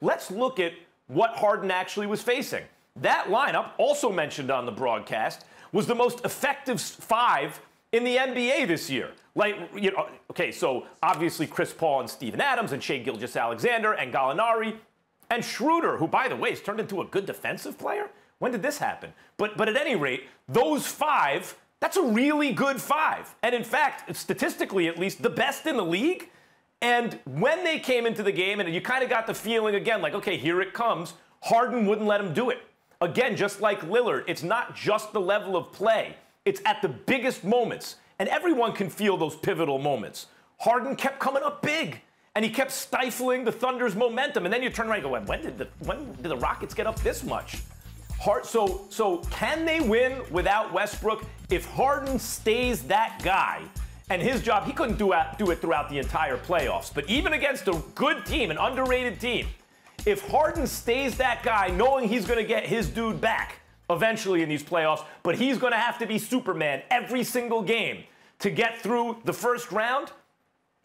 Let's look at what Harden actually was facing. That lineup, also mentioned on the broadcast, was the most effective 5 in the NBA this year. Okay, so obviously Chris Paul and Steven Adams and Shai Gilgeous-Alexander and Gallinari and Schroeder, who, by the way, has turned into a good defensive player. When did this happen? But at any rate, those 5, that's a really good 5. And in fact, statistically at least, the best in the league. And when they came into the game, and you kind of got the feeling again, like, okay, here it comes, Harden wouldn't let him do it. Again, just like Lillard, it's not just the level of play. It's at the biggest moments. And everyone can feel those pivotal moments. Harden kept coming up big, and he kept stifling the Thunder's momentum. And then you turn around and go, when did the Rockets get up this much? So can they win without Westbrook? If Harden stays that guy, and his job, he couldn't do it throughout the entire playoffs. But even against a good team, an underrated team, if Harden stays that guy, knowing he's going to get his dude back eventually in these playoffs, but he's going to have to be Superman every single game to get through the first round,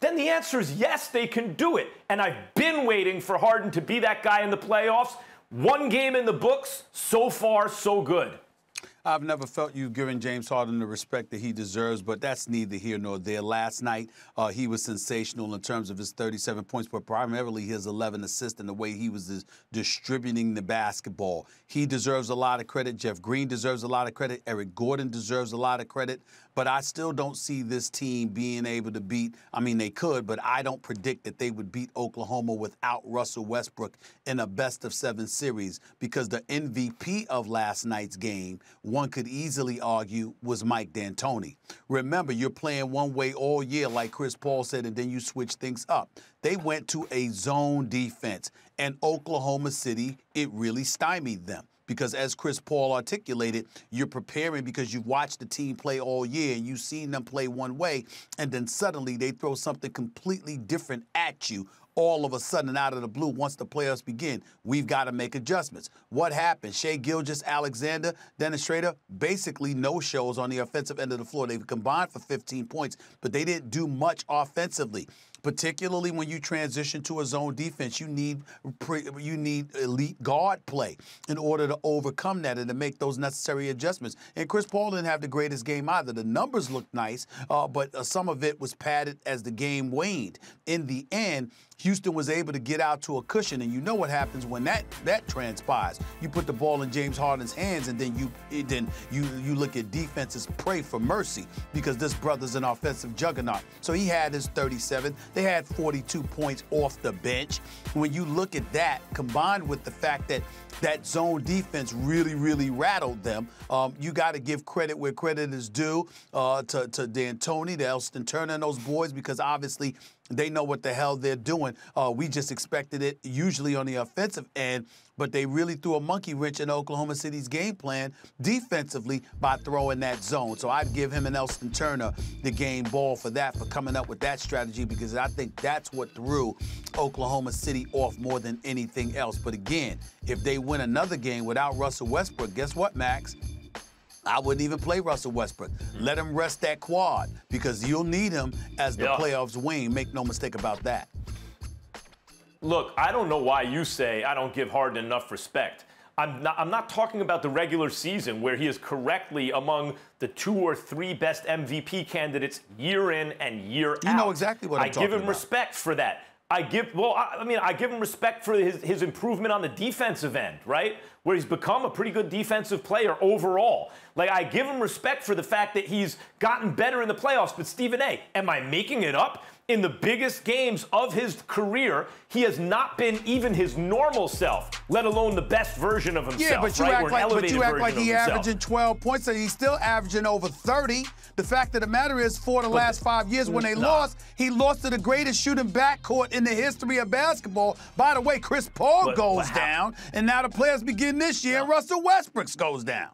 then the answer is yes, they can do it. And I've been waiting for Harden to be that guy in the playoffs. One game in the books, so far, so good. I've never felt you giving James Harden the respect that he deserves, but that's neither here nor there. Last night, he was sensational in terms of his 37 points, but primarily his 11 assists and the way he was distributing the basketball. He deserves a lot of credit. Jeff Green deserves a lot of credit. Eric Gordon deserves a lot of credit. But I still don't see this team being able to beat, I mean, they could, but I don't predict that they would beat Oklahoma without Russell Westbrook in a best-of-7 series, because the MVP of last night's game, one could easily argue, was Mike D'Antoni. Remember, you're playing one way all year, like Chris Paul said, and then you switch things up. They went to a zone defense, and Oklahoma City, it really stymied them. Because as Chris Paul articulated, you're preparing because you've watched the team play all year and you've seen them play one way, and then suddenly they throw something completely different at you all of a sudden out of the blue. Once the playoffs begin, we've got to make adjustments. What happened? Shai Gilgeous-Alexander, Dennis Schrader, basically no-shows on the offensive end of the floor. They combined for 15 points, but they didn't do much offensively. Particularly when you transition to a zone defense, you need elite guard play in order to overcome that and to make those necessary adjustments. And Chris Paul didn't have the greatest game either. The numbers looked nice, but some of it was padded as the game waned. In the end, Houston was able to get out to a cushion, and you know what happens when that transpires. You put the ball in James Harden's hands, and then you look at defenses pray for mercy, because this brother's an offensive juggernaut. So he had his 37. They had 42 points off the bench. When you look at that, combined with the fact that that zone defense really, really rattled them, you got to give credit where credit is due to D'Antoni, to Elston Turner, and those boys, because obviously they know what the hell they're doing. We just expected it usually on the offensive end, but they really threw a monkey wrench in Oklahoma City's game plan defensively by throwing that zone. So I'd give him and Elston Turner the game ball for that, for coming up with that strategy, because I think that's what threw Oklahoma City off more than anything else. But again, if they win another game without Russell Westbrook, guess what, Max? I wouldn't even play Russell Westbrook. Let him rest that quad, because you'll need him as the playoffs wane. Make no mistake about that. Look, I don't know why you say I don't give Harden enough respect. I'm not talking about the regular season, where he is correctly among the 2 or 3 best MVP candidates year in and year out. You know exactly what I'm talking about. I give him respect for that. I give him respect for his improvement on the defensive end, right? Where he's become a pretty good defensive player overall. Like, I give him respect for the fact that he's gotten better in the playoffs. But Stephen A., am I making it up? In the biggest games of his career, he has not been even his normal self, let alone the best version of himself. Yeah, but you act like he's averaging 12 points, and he's still averaging over 30. The fact of the matter is, for the last 5 years when they lost, he lost to the greatest shooting backcourt in the history of basketball. By the way, Chris Paul goes down, and now the players begin this year, and Russell Westbrook goes down.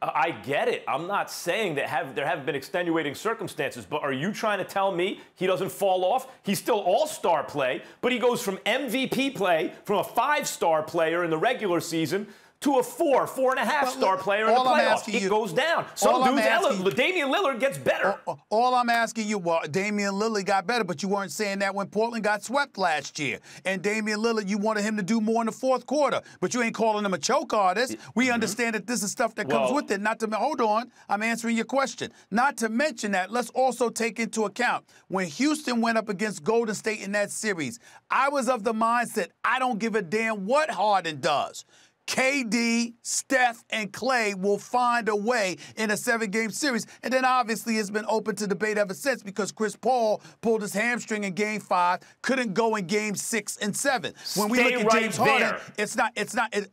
I get it. I'm not saying that there haven't been extenuating circumstances, but are you trying to tell me he doesn't fall off? He's still all-star play, but he goes from MVP play, from a 5-star player in the regular season, to a 4.5 star player in the playoffs. It goes down. Some dudes, Damian Lillard gets better. All I'm asking you, well, Damian Lillard got better, but you weren't saying that when Portland got swept last year. And Damian Lillard, you wanted him to do more in the fourth quarter, but you ain't calling him a choke artist. We understand that this is stuff that comes with it. Hold on, I'm answering your question. Not to mention that, let's also take into account when Houston went up against Golden State in that series, I was of the mindset, I don't give a damn what Harden does. KD, Steph, and Clay will find a way in a 7-game series. And then obviously it's been open to debate ever since because Chris Paul pulled his hamstring in Game 5, couldn't go in Game 6 and 7. When we look at James Harden,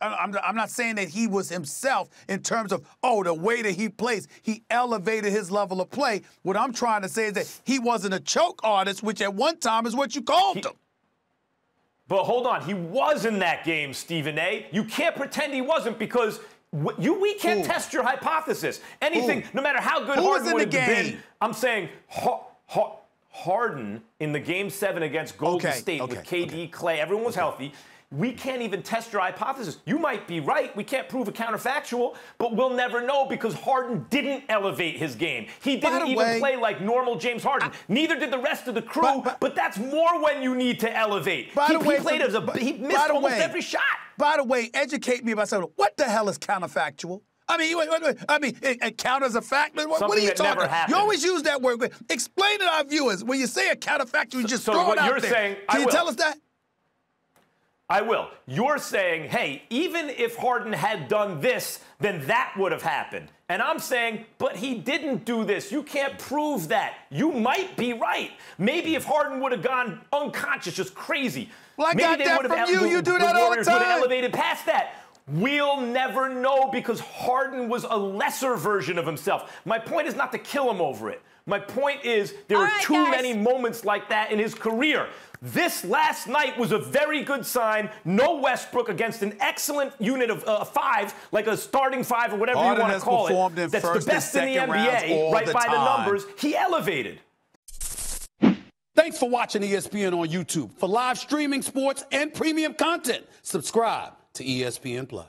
I'm not saying that he was himself in terms of, the way that he plays. He elevated his level of play. What I'm trying to say is that he wasn't a choke artist, which at one time is what you called him. But hold on, he was in that game, Stephen A. You can't pretend he wasn't because we can't test your hypothesis. Anything, no matter how good Harden would have been, I'm saying Harden in the Game 7 against Golden State with KD, Clay, everyone was healthy. We can't even test your hypothesis. You might be right. We can't prove a counterfactual, but we'll never know because Harden didn't elevate his game. He didn't even play like normal James Harden. Neither did the rest of the crew, but that's more when you need to elevate. He missed almost every shot. By the way, educate me about something. What the hell is counterfactual? I mean, it count as a fact? What are you talking about? You always use that word. Explain to our viewers. When you say a counterfactual, you just throw it out there. Can you tell us that? I will. You're saying, hey, even if Harden had done this, then that would have happened. And I'm saying, but he didn't do this. You can't prove that. You might be right. Maybe if Harden would have gone unconscious, just crazy. Well, I got that from you. You do that all the time. The Warriors would have elevated past that. We'll never know because Harden was a lesser version of himself. My point is not to kill him over it. My point is there are too many moments like that in his career. This last night was a very good sign. No Westbrook against an excellent unit of 5, like a starting 5 or whatever you want to call it. That's the best in the NBA, right by the numbers. He elevated. Thanks for watching ESPN on YouTube. For live streaming sports and premium content, subscribe to ESPN+.